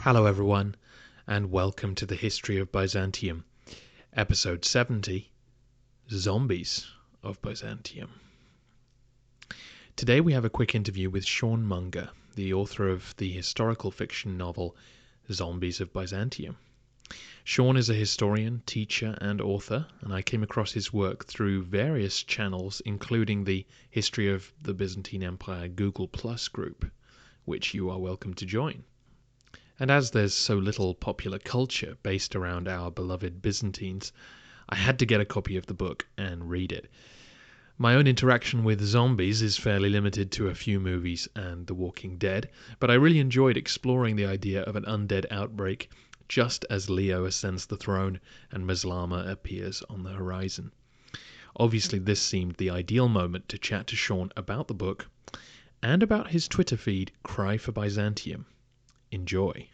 Hello everyone, and welcome to the History of Byzantium, Episode 70, Zombies of Byzantium. Today we have a quick interview with Sean Munger, the author of the historical fiction novel Zombies of Byzantium. Sean is a historian, teacher, and author, and I came across his work through various channels, including the History of the Byzantine Empire Google Plus group, which you are welcome to join. And as there's so little popular culture based around our beloved Byzantines, I had to get a copy of the book and read it. My own interaction with zombies is fairly limited to a few movies and The Walking Dead, but I really enjoyed exploring the idea of an undead outbreak just as Leo ascends the throne and Maslama appears on the horizon. Obviously, this seemed the ideal moment to chat to Sean about the book and about his Twitter feed, Cry for Byzantium. Enjoy.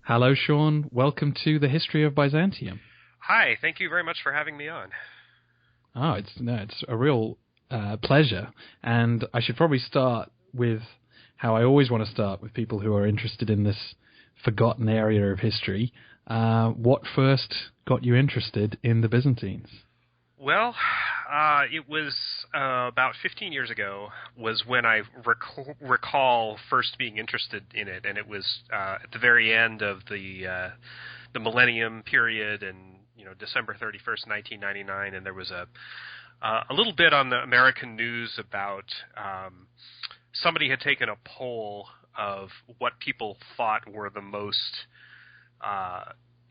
Hello, Sean. Welcome to the History of Byzantium. Hi. Thank you very much for having me on. Oh, it's a real pleasure. And I should probably start with how I always want to start with people who are interested in this forgotten area of history. What first got you interested in the Byzantines? Well, it was about 15 years ago was when I recall first being interested in it, and it was at the very end of the Millennium period, and December 31st, 1999, and there was a little bit on the American news about somebody had taken a poll of what people thought were the most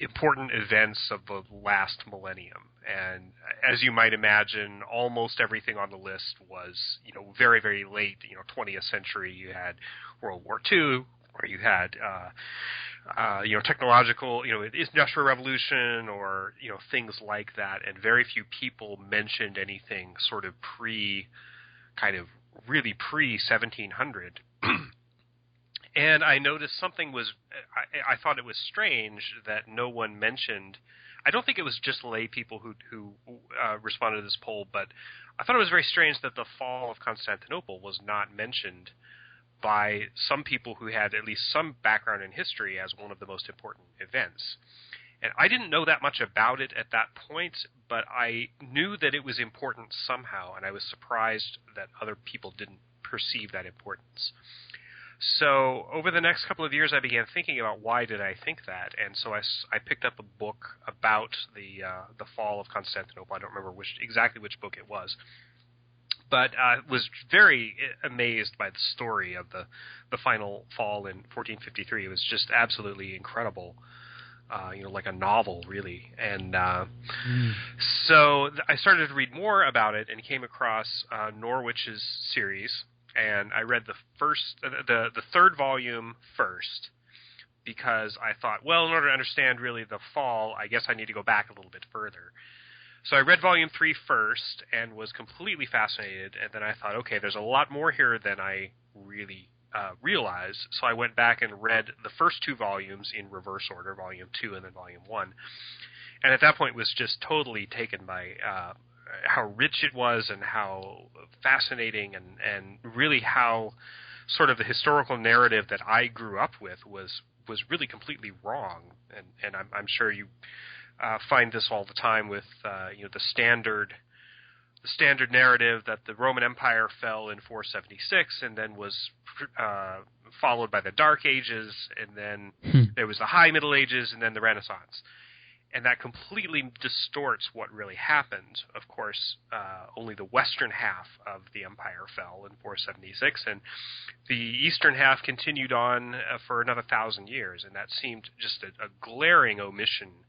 important events of the last millennium. And as you might imagine, almost everything on the list was, very, very late, 20th century. You had World War II, or you had, technological, industrial revolution, or, things like that. And very few people mentioned anything sort of really pre-1700. And I noticed something was, I thought it was strange that no one mentioned. I don't think it was just lay people who responded to this poll, but I thought it was very strange that the fall of Constantinople was not mentioned by some people who had at least some background in history as one of the most important events. And I didn't know that much about it at that point, but I knew that it was important somehow, and I was surprised that other people didn't perceive that importance. So over the next couple of years, I began thinking about why did I think that, and so I picked up a book about the fall of Constantinople. I don't remember exactly which book it was, but was very amazed by the story of the final fall in 1453. It was just absolutely incredible, like a novel, really. And so I started to read more about it and came across Norwich's series. And I read the third volume first because I thought, well, in order to understand really the fall, I guess I need to go back a little bit further. So I read volume 3 first and was completely fascinated. And then I thought, okay, there's a lot more here than I really realized. So I went back and read the first 2 volumes in reverse order, volume 2 and then volume 1. And at that point was just totally taken by how rich it was and how fascinating and really how sort of the historical narrative that I grew up with was really completely wrong. And I'm sure you find this all the time with the standard narrative that the Roman Empire fell in 476 and then was followed by the Dark Ages, and then there was the High Middle Ages, and then the Renaissance. And that completely distorts what really happened. Of course, only the western half of the empire fell in 476, and the eastern half continued on for another 1,000 years, and that seemed just a glaring omission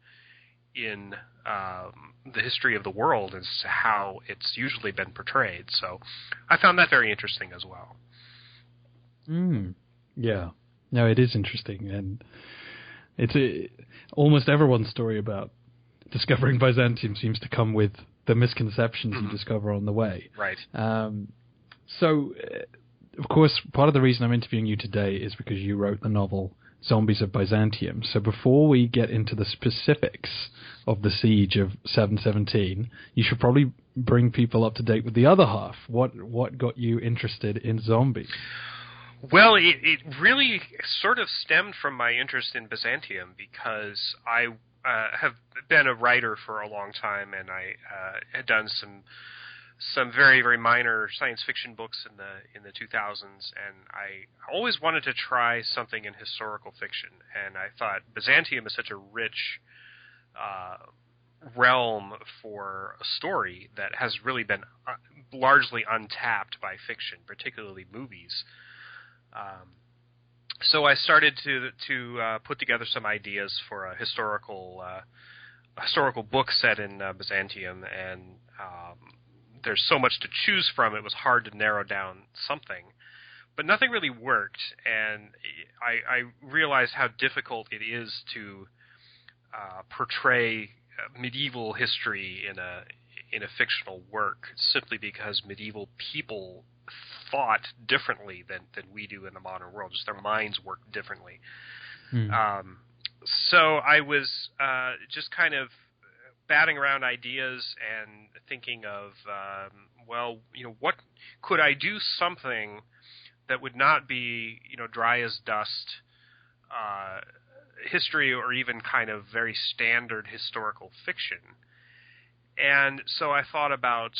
in the history of the world as to how it's usually been portrayed. So I found that very interesting as well. Yeah. No, it is interesting, and it's almost everyone's story about discovering Byzantium seems to come with the misconceptions you discover on the way. Right. So, of course, part of the reason I'm interviewing you today is because you wrote the novel Zombies of Byzantium. So before we get into the specifics of the siege of 717, you should probably bring people up to date with the other half. What got you interested in zombies? Well, it really sort of stemmed from my interest in Byzantium, because I have been a writer for a long time, and I had done some very, very minor science fiction books in the 2000s, and I always wanted to try something in historical fiction, and I thought Byzantium is such a rich realm for a story that has really been largely untapped by fiction, particularly movies. So I started to put together some ideas for a historical book set in Byzantium, and there's so much to choose from. It was hard to narrow down something, but nothing really worked, and I realized how difficult it is to portray medieval history in a fictional work, simply because medieval people thought differently than we do in the modern world. Just their minds work differently. So I was just kind of batting around ideas and thinking of, what could I do something that would not be, dry as dust history, or even kind of very standard historical fiction. And so I thought about,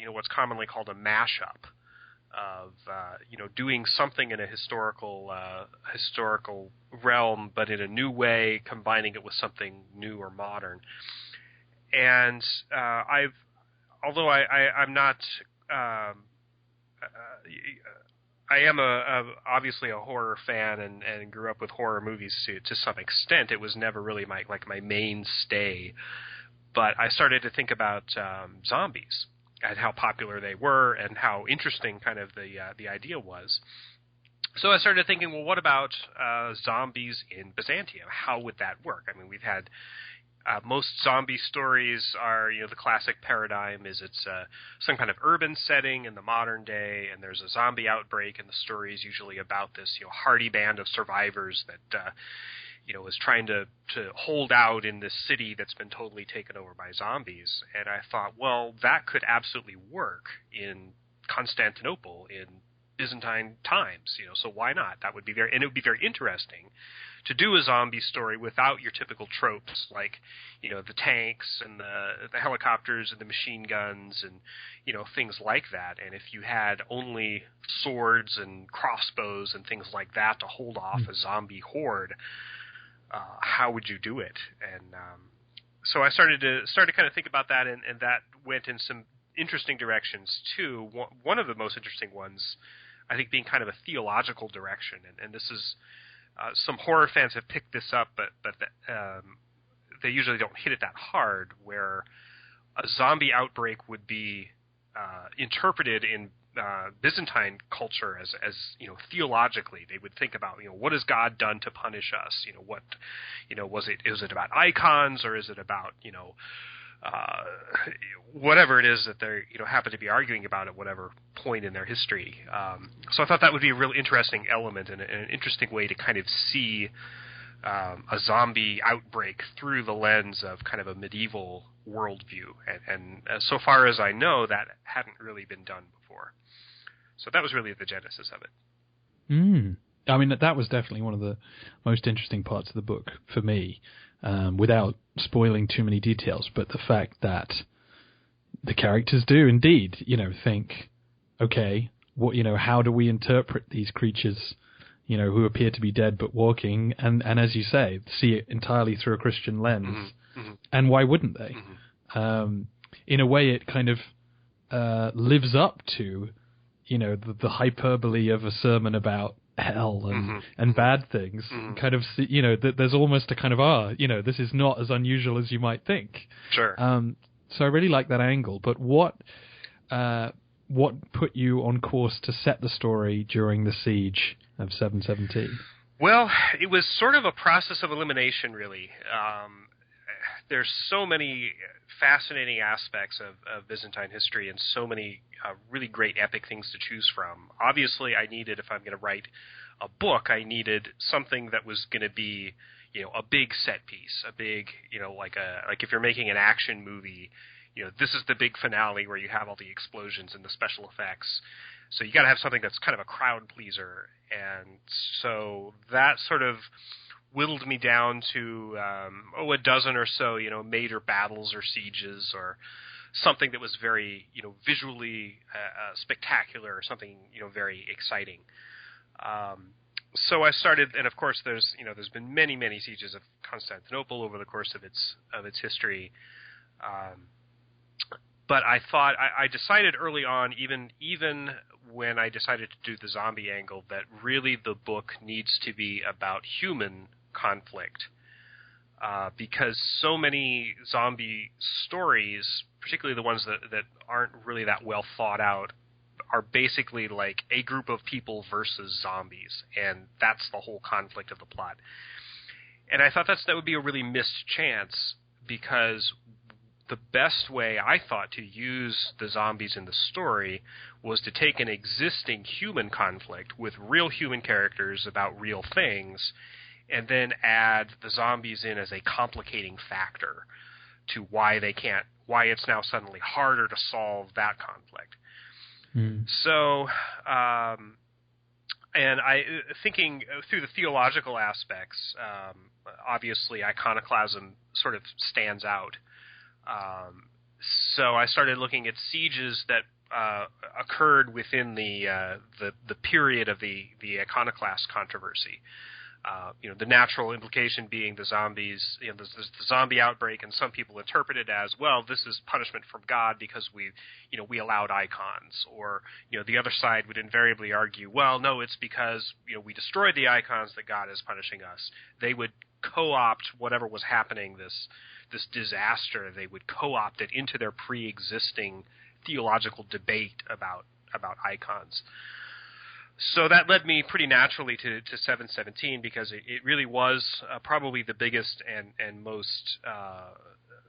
what's commonly called a mashup of, doing something in a historical realm, but in a new way, combining it with something new or modern. And although I'm not, I am obviously a horror fan and grew up with horror movies to some extent. It was never really my mainstay. But I started to think about zombies and how popular they were and how interesting kind of the idea was. So I started thinking, well, what about zombies in Byzantium? How would that work? I mean, we've had most zombie stories are, the classic paradigm is it's some kind of urban setting in the modern day, and there's a zombie outbreak, and the story is usually about this, hardy band of survivors that, is trying to hold out in this city that's been totally taken over by zombies. And I thought, well, that could absolutely work in Constantinople in Byzantine times, so why not? That would be and it would be very interesting to do a zombie story without your typical tropes like, the tanks and the helicopters and the machine guns and, things like that. And if you had only swords and crossbows and things like that to hold off a zombie horde, how would you do it? And so I started to kind of think about that, and that went in some interesting directions too. One of the most interesting ones, I think, being kind of a theological direction, and this is some horror fans have picked this up, but they usually don't hit it that hard, where a zombie outbreak would be interpreted in Byzantine culture as theologically. They would think about, what has God done to punish us? What, is it about icons, or is it about, whatever it is that they happen to be arguing about at whatever point in their history. So I thought that would be a real interesting element and an interesting way to kind of see a zombie outbreak through the lens of kind of a medieval worldview. And so far as I know, that hadn't really been done before. So that was really the genesis of it. I mean, that was definitely one of the most interesting parts of the book for me, without spoiling too many details. But the fact that the characters do indeed, think, okay, what, how do we interpret these creatures, who appear to be dead but walking, and as you say, see it entirely through a Christian lens. And why wouldn't they? In a way, it kind of lives up to, the hyperbole of a sermon about hell and bad things. Kind of, there's almost a kind of, this is not as unusual as you might think. Sure. So I really like that angle. But what put you on course to set the story during the siege of 717? Well, it was sort of a process of elimination, really. There's so many fascinating aspects of Byzantine history and so many really great epic things to choose from. Obviously, I needed, if I'm going to write a book, I needed something that was going to be, a big set piece, a big, like if you're making an action movie, this is the big finale where you have all the explosions and the special effects. So you got to have something that's kind of a crowd pleaser. And so that sort of whittled me down to, a dozen or so, major battles or sieges or something that was very, visually spectacular or something, very exciting. So I started, and of course there's been many, many sieges of Constantinople over the course of its history. But I decided early on, even when I decided to do the zombie angle, that really the book needs to be about human conflict. Because so many zombie stories, particularly the ones that aren't really that well thought out, are basically like a group of people versus zombies, and that's the whole conflict of the plot. And I thought that would be a really missed chance, because the best way I thought to use the zombies in the story was to take an existing human conflict with real human characters about real things, and then add the zombies in as a complicating factor to why it's now suddenly harder to solve that conflict. So, and thinking through the theological aspects, obviously iconoclasm sort of stands out. So I started looking at sieges that occurred within the period of the iconoclast controversy. The natural implication being the zombies, the zombie outbreak, and some people interpret it as, well, this is punishment from God because we allowed icons. Or, the other side would invariably argue, well, no, it's because, we destroyed the icons that God is punishing us. They would co-opt whatever was happening, this disaster, they would co-opt it into their pre-existing theological debate about icons. So that led me pretty naturally to 717, because it really was probably the biggest and most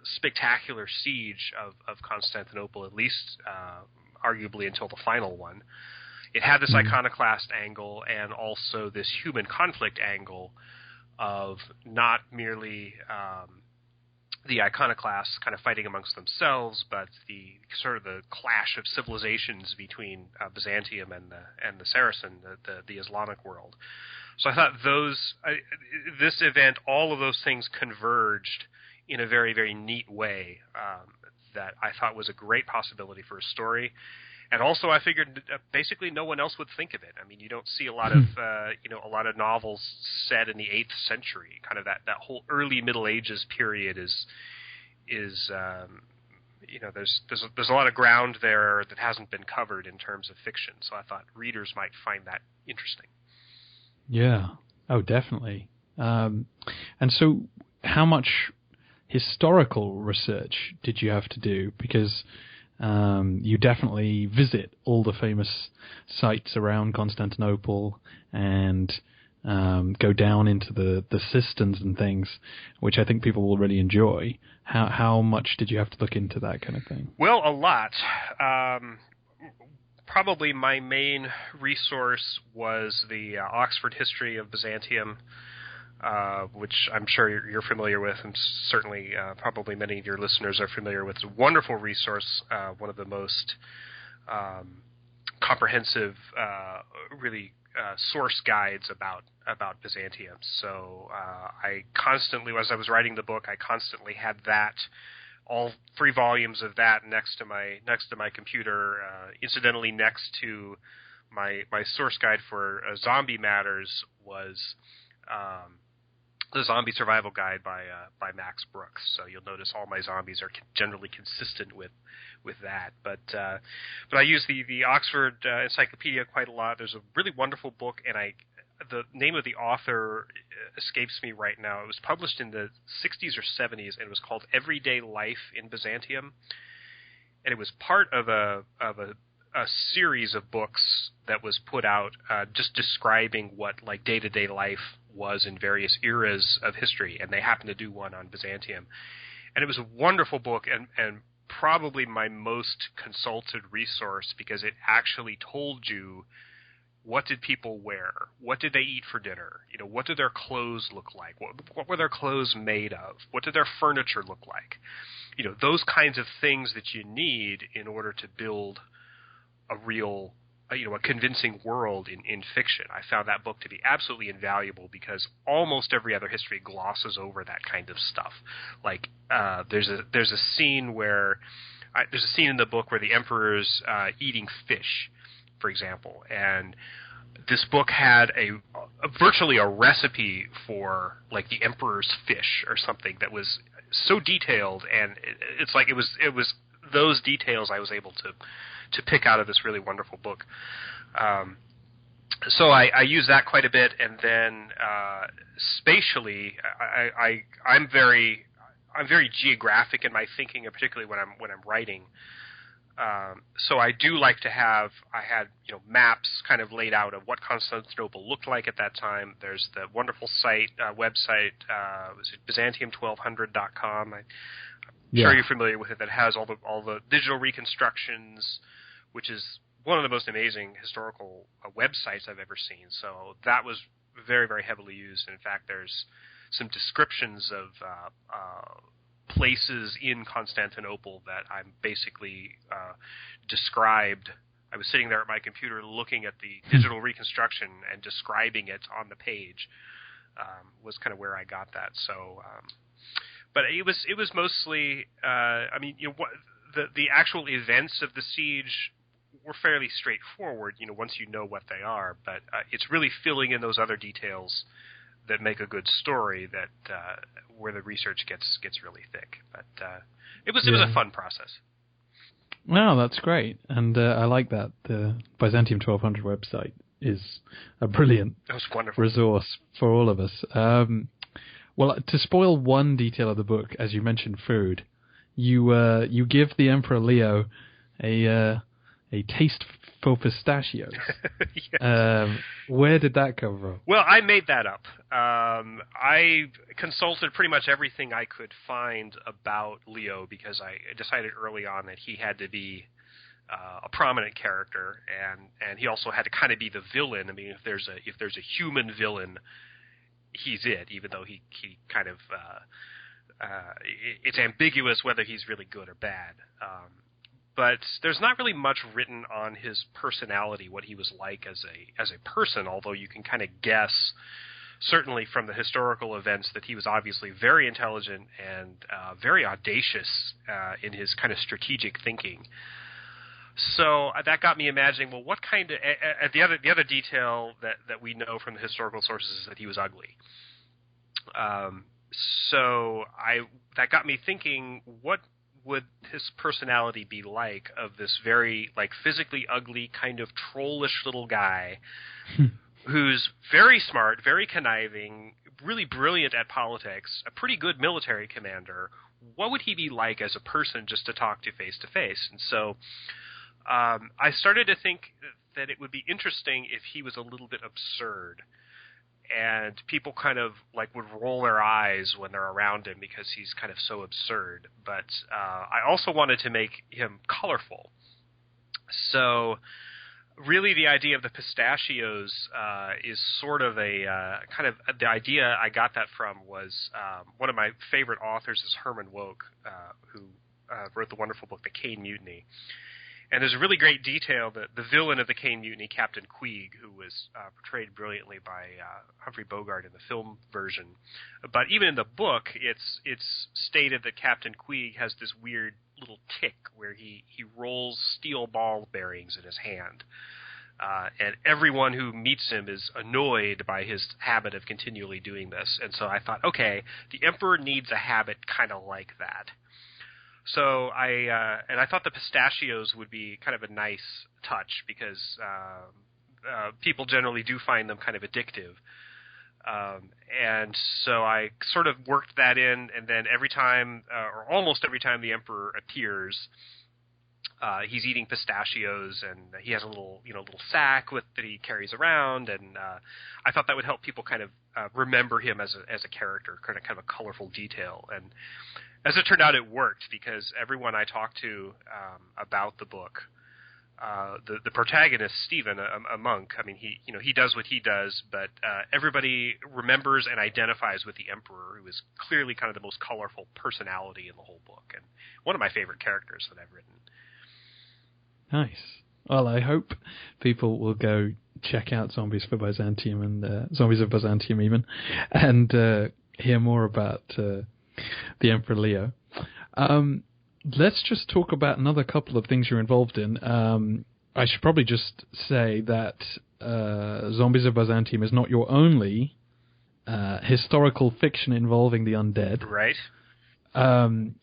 spectacular siege of Constantinople, at least arguably until the final one. It had this iconoclast angle and also this human conflict angle of not merely the iconoclasts kind of fighting amongst themselves, but the sort of the clash of civilizations between Byzantium and the Saracen, the Islamic world. So I thought this event, all of those things converged in a very, very neat way that I thought was a great possibility for a story. And also, I figured basically no one else would think of it. I mean, you don't see a lot of a lot of novels set in the 8th century. Kind of that whole early Middle Ages period is there's a lot of ground there that hasn't been covered in terms of fiction. So I thought readers might find that interesting. Yeah. Oh, definitely. And so, how much historical research did you have to do? Because you definitely visit all the famous sites around Constantinople and go down into the cisterns and things, which I think people will really enjoy. How much did you have to look into that kind of thing? Well, a lot. Probably my main resource was the Oxford History of Byzantium, which I'm sure you're familiar with, and certainly probably many of your listeners are familiar with. It's a wonderful resource, one of the most comprehensive, really source guides about Byzantium. So I constantly, as I was writing the book, I constantly had that, all 3 volumes of that next to my computer. Incidentally, next to my source guide for zombie matters was the Zombie Survival Guide by Max Brooks. So you'll notice all my zombies are generally consistent with that. But I use the Oxford Encyclopedia quite a lot. There's a really wonderful book, and the name of the author escapes me right now. It was published in the 60s or 70s, and it was called Everyday Life in Byzantium. And it was part of a series of books that was put out just describing what like day-to-day life was in various eras of history, and they happened to do one on Byzantium. And it was a wonderful book, and probably my most consulted resource, because it actually told you What did people wear? What did they eat for dinner? What did their clothes look like? What were their clothes made of? What did their furniture look like? Those kinds of things that you need in order to build a real, a convincing world in fiction. I found that book to be absolutely invaluable because almost every other history glosses over that kind of stuff. Like there's a scene in the book where the emperor's eating fish, for example, and this book had virtually a recipe for like the emperor's fish or something that was so detailed, and it's like it was those details I was able to pick out of this really wonderful book. So I use that quite a bit, and then spatially, I'm very geographic in my thinking, and particularly when I'm writing. So I do like to have maps kind of laid out of what Constantinople looked like at that time. There's the wonderful website, was it Byzantium1200.com? I'm sure you're familiar with it. That has all the digital reconstructions, which is one of the most amazing historical websites I've ever seen. So that was very, very heavily used. And in fact, there's some descriptions of places in Constantinople that I'm basically described. I was sitting there at my computer looking at the digital reconstruction and describing it on the page. Was kind of where I got that. So, but it was mostly. The actual events of the siege were fairly straightforward. Once you know what they are, but it's really filling in those other details that make a good story that where the research gets really thick. But it was a fun process. Well, that's great, and I like that the Byzantium 1200 website is a brilliant resource for all of us. Well, to spoil one detail of the book, as you mentioned food, you give the Emperor Leo a taste for pistachios. Yes. Where did that come from? Well, I made that up. I consulted pretty much everything I could find about Leo because I decided early on that he had to be a prominent character, and he also had to kind of be the villain. I mean, if there's a human villain, he's it. Even though he kind of it's ambiguous whether he's really good or bad. But there's not really much written on his personality, what he was like as a person, although you can kind of guess, certainly from the historical events, that he was obviously very intelligent and very audacious in his kind of strategic thinking. So that got me imagining, well, what kind of the other detail that we know from the historical sources is that he was ugly. So that got me thinking, what would his personality be like of this very physically ugly kind of trollish little guy who's very smart, very conniving, really brilliant at politics, a pretty good military commander? What would he be like as a person just to talk to face? And so I started to think that it would be interesting if he was a little bit absurd. And people kind of would roll their eyes when they're around him because he's kind of so absurd. But I also wanted to make him colorful. So really the idea of the pistachios is sort of a kind of the idea I got that from was one of my favorite authors is Herman Wouk, who wrote the wonderful book The Caine Mutiny. And there's a really great detail that the villain of the Caine Mutiny, Captain Queeg, who was portrayed brilliantly by Humphrey Bogart in the film version. But even in the book, it's stated that Captain Queeg has this weird little tick where he rolls steel ball bearings in his hand. And everyone who meets him is annoyed by his habit of continually doing this. And so I thought, okay, the Emperor needs a habit kind of like that. So I thought the pistachios would be kind of a nice touch because people generally do find them kind of addictive. And so I sort of worked that in, and then every time, or almost every time the Emperor appears, he's eating pistachios, and he has a little sack that he carries around, and I thought that would help people kind of remember him as a character, kind of a colorful detail. And as it turned out, it worked because everyone I talked to about the book the protagonist, Stephen, a monk. I mean, he does what he does, but everybody remembers and identifies with the Emperor, who is clearly kind of the most colorful personality in the whole book, and one of my favorite characters that I've written. Nice. Well, I hope people will go check out Zombies for Byzantium and Zombies of Byzantium even, and hear more about the Emperor Leo. Let's just talk about another couple of things you're involved in. I should probably just say that Zombies of Byzantium is not your only historical fiction involving the undead. Right.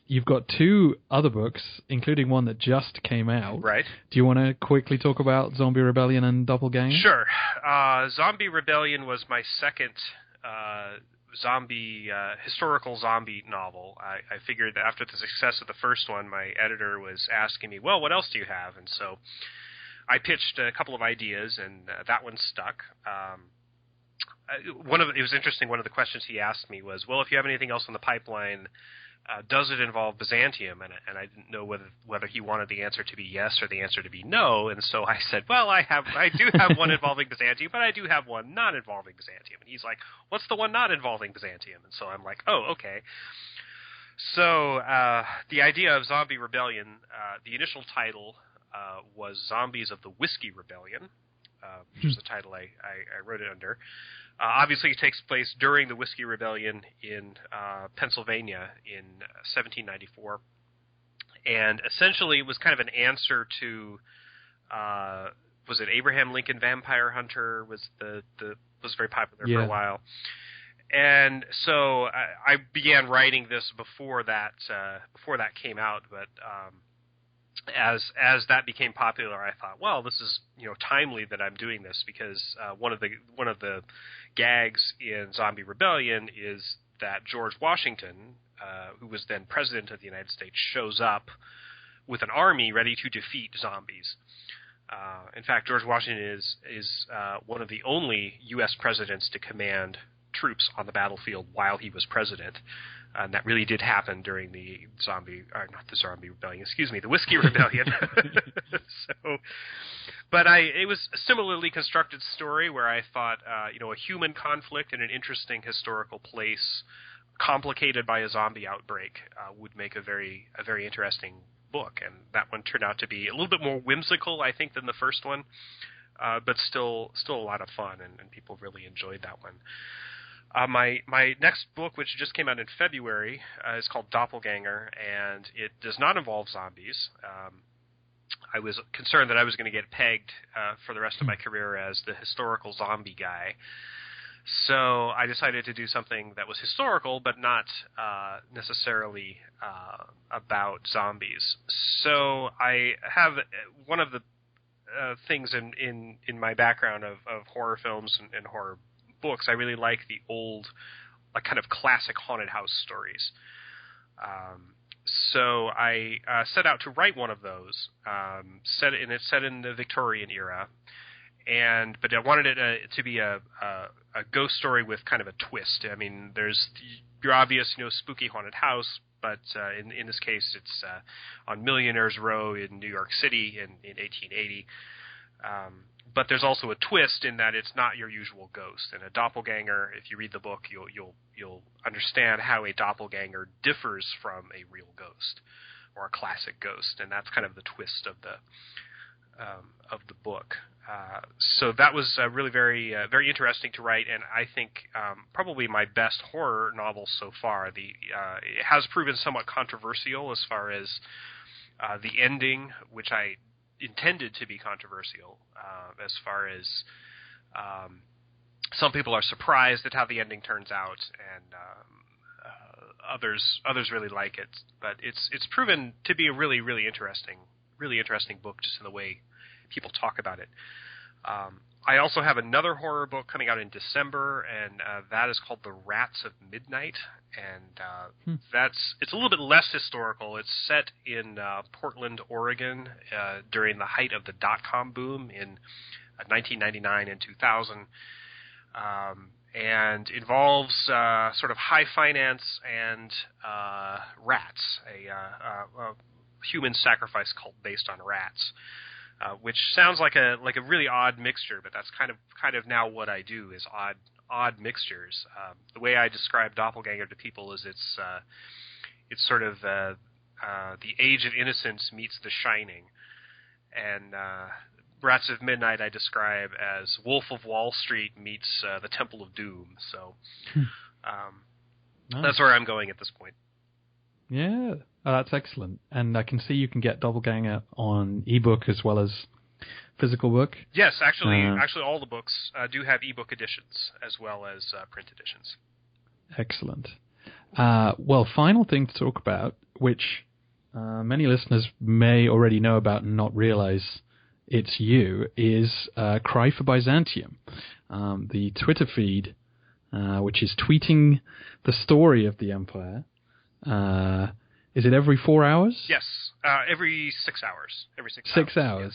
You've got two other books, including one that just came out. Right. Do you want to quickly talk about Zombie Rebellion and Doppelganger? Sure. Zombie Rebellion was my second historical zombie novel. I figured that after the success of the first one, my editor was asking me, well, what else do you have? And so I pitched a couple of ideas, and that one stuck. It was interesting. One of the questions he asked me was, well, if you have anything else in the pipeline, does it involve Byzantium? And I didn't know whether he wanted the answer to be yes or the answer to be no. And so I said, well, I do have one involving Byzantium, but I do have one not involving Byzantium. And he's like, what's the one not involving Byzantium? And so I'm like, oh, okay. So the idea of Zombie Rebellion, the initial title was Zombies of the Whiskey Rebellion, which was the title I wrote it under. Obviously, it takes place during the Whiskey Rebellion in Pennsylvania in 1794, and essentially it was kind of an answer to was it Abraham Lincoln Vampire Hunter was very popular for a while, and so I began writing this before that came out, but as that became popular, I thought, well, this is timely that I'm doing this, because one of the gags in Zombie Rebellion is that George Washington, who was then president of the United States, shows up with an army ready to defeat zombies. In fact, George Washington is one of the only U.S. presidents to command troops on the battlefield while he was president. And that really did happen during the the Whiskey Rebellion. It was a similarly constructed story where I thought, a human conflict in an interesting historical place, complicated by a zombie outbreak, would make a very interesting book. And that one turned out to be a little bit more whimsical, I think, than the first one, but still a lot of fun, and people really enjoyed that one. My next book, which just came out in February, is called Doppelganger, and it does not involve zombies. I was concerned that I was going to get pegged for the rest of my career as the historical zombie guy. So I decided to do something that was historical, but not necessarily about zombies. So I have one of the things in my background of horror films and horror books. I really like the old, kind of classic haunted house stories. So I set out to write one of those, set in the Victorian era, but I wanted it to be a ghost story with kind of a twist. I mean, there's your obvious, spooky haunted house, but in this case, it's on Millionaire's Row in New York City in 1880. But there's also a twist in that it's not your usual ghost. And a doppelganger, if you read the book, you'll understand how a doppelganger differs from a real ghost or a classic ghost, and that's kind of the twist of the book. So that was really very very interesting to write, and I think probably my best horror novel so far. It has proven somewhat controversial as far as the ending, which I intended to be controversial, as far as some people are surprised at how the ending turns out, and others really like it. But it's proven to be a really interesting book, just in the way people talk about it. I also have another horror book coming out in December, and that is called The Rats of Midnight, and it's a little bit less historical. It's set in Portland, Oregon, during the height of the dot-com boom in 1999 and 2000, and involves sort of high finance and rats, a human sacrifice cult based on rats. which sounds like a really odd mixture, but that's kind of now what I do is odd mixtures. The way I describe Doppelganger to people is it's sort of the Age of Innocence meets The Shining, and Rats of Midnight I describe as Wolf of Wall Street meets the Temple of Doom. So Nice. That's where I'm going at this point. Yeah, that's excellent. And I can see you can get Doppelganger on ebook as well as physical book. Yes, actually all the books do have ebook editions as well as print editions. Excellent. Well, final thing to talk about, which many listeners may already know about and not realize it's you, is Cry for Byzantium, the Twitter feed, which is tweeting the story of the empire. Is it every 4 hours? Yes, every 6 hours. Every 6 hours. 6 hours.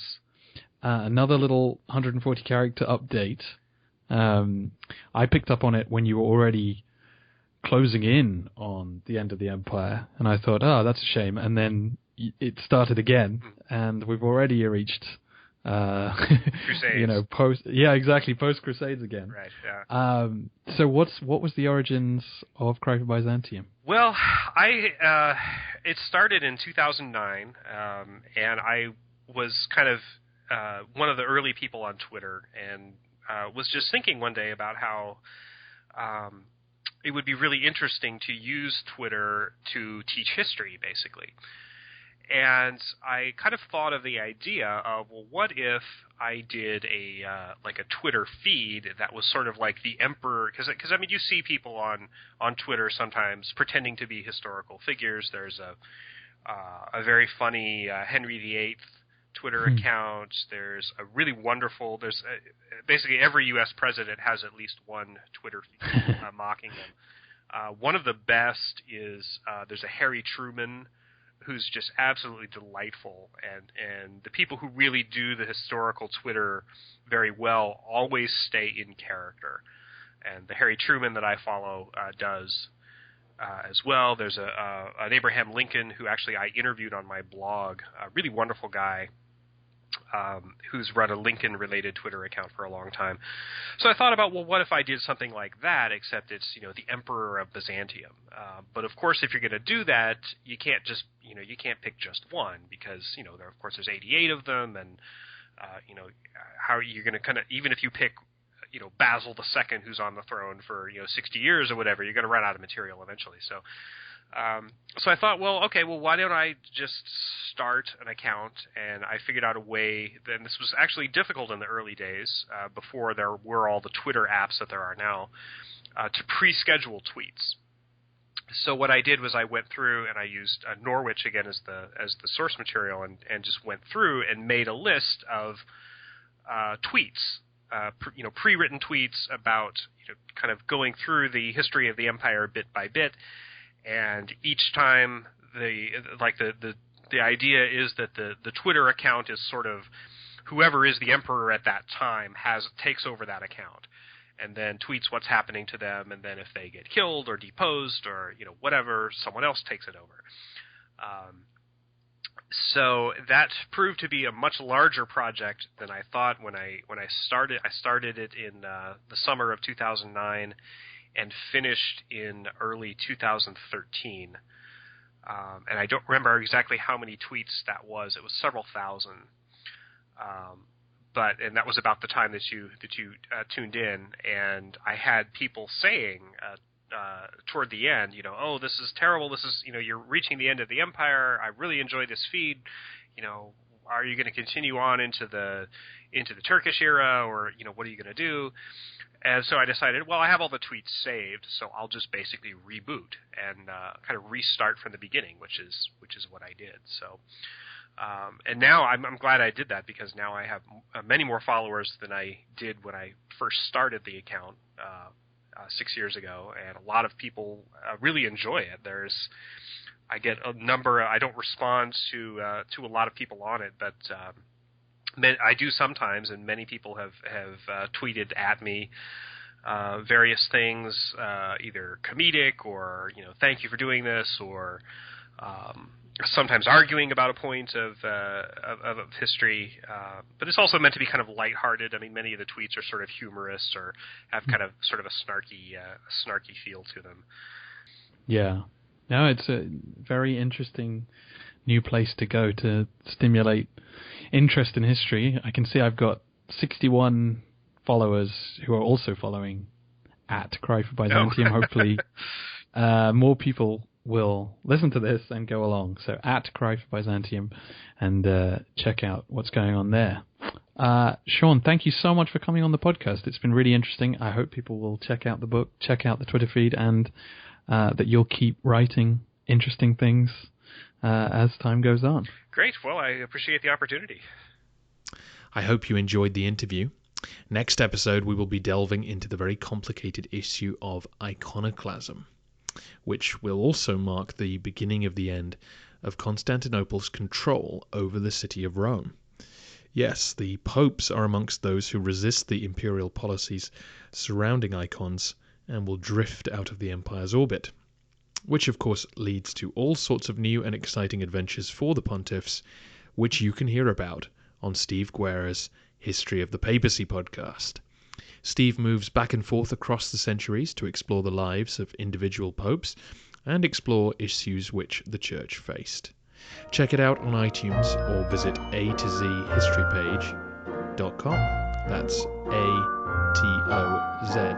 Yes. Another little 140 character update. I picked up on it when you were already closing in on the end of the empire, and I thought, oh, that's a shame. And then it started again, and we've already reached Crusades. Post Crusades again. Right. Yeah. So what was the origins of Cry for Byzantium? Well, it started in 2009, and I was kind of one of the early people on Twitter, and was just thinking one day about how it would be really interesting to use Twitter to teach history, basically. And I kind of thought of the idea of, well, what if I did a Twitter feed that was sort of like the emperor? Because I mean, you see people on Twitter sometimes pretending to be historical figures. There's a very funny Henry VIII Twitter account. There's a really wonderful. Basically every U.S. president has at least one Twitter feed mocking them. One of the best is there's a Harry Truman, who's just absolutely delightful, and the people who really do the historical Twitter very well always stay in character, and the Harry Truman that I follow does as well. There's an Abraham Lincoln who actually I interviewed on my blog, a really wonderful guy who's run a Lincoln-related Twitter account for a long time. So I thought about, well, what if I did something like that, except it's, the Emperor of Byzantium. But of course, if you're going to do that, you can't just, you can't pick just one, because, there's 88 of them, and, how are you going to kind of, even if you pick, Basil II, who's on the throne for, 60 years or whatever, you're going to run out of material eventually. So I thought, why don't I just start an account? And I figured out a way, and this was actually difficult in the early days, before there were all the Twitter apps that there are now, to pre-schedule tweets. So what I did was I went through and I used Norwich again as the source material, and just went through and made a list of tweets, pre-written tweets about kind of going through the history of the empire bit by bit. And each time the idea is that the Twitter account is sort of whoever is the emperor at that time takes over that account, and then tweets what's happening to them, and then if they get killed or deposed or whatever, someone else takes it over. So that proved to be a much larger project than I thought when I started. I started it in the summer of 2009. And finished in early 2013, and I don't remember exactly how many tweets that was. It was several thousand, and that was about the time that you tuned in. And I had people saying toward the end, oh, this is terrible. This is you're reaching the end of the empire. I really enjoy this feed. Are you going to continue on into the Turkish era, or what are you going to do? And so I decided, well, I have all the tweets saved, so I'll just basically reboot and kind of restart from the beginning, which is what I did. So, and now I'm glad I did that, because now I have many more followers than I did when I first started the account 6 years ago, and a lot of people really enjoy it. I get a number. I don't respond to a lot of people on it, but I do sometimes, and many people have tweeted at me various things, either comedic or thank you for doing this, or sometimes arguing about a point of history, but it's also meant to be kind of lighthearted. I mean, many of the tweets are sort of humorous or have kind of sort of a snarky feel to them. Yeah. No, it's a very interesting new place to go to stimulate interest in history. I can see I've got 61 followers who are also following at Cry for Byzantium. Oh. Hopefully more people will listen to this and go along. So at Cry for Byzantium, and check out what's going on there. Sean, thank you so much for coming on the podcast. It's been really interesting. I hope people will check out the book, check out the Twitter feed, and that you'll keep writing interesting things as time goes on. Great. Well, I appreciate the opportunity. I hope you enjoyed the interview. Next episode, we will be delving into the very complicated issue of iconoclasm, which will also mark the beginning of the end of Constantinople's control over the city of Rome. Yes, the popes are amongst those who resist the imperial policies surrounding icons and will drift out of the empire's orbit, which of course leads to all sorts of new and exciting adventures for the pontiffs, which you can hear about on Steve Guerra's History of the Papacy podcast. Steve moves back and forth across the centuries to explore the lives of individual popes and explore issues which the church faced. Check it out on iTunes or visit atozhistorypage.com. That's ATOZ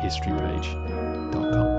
historypage.com.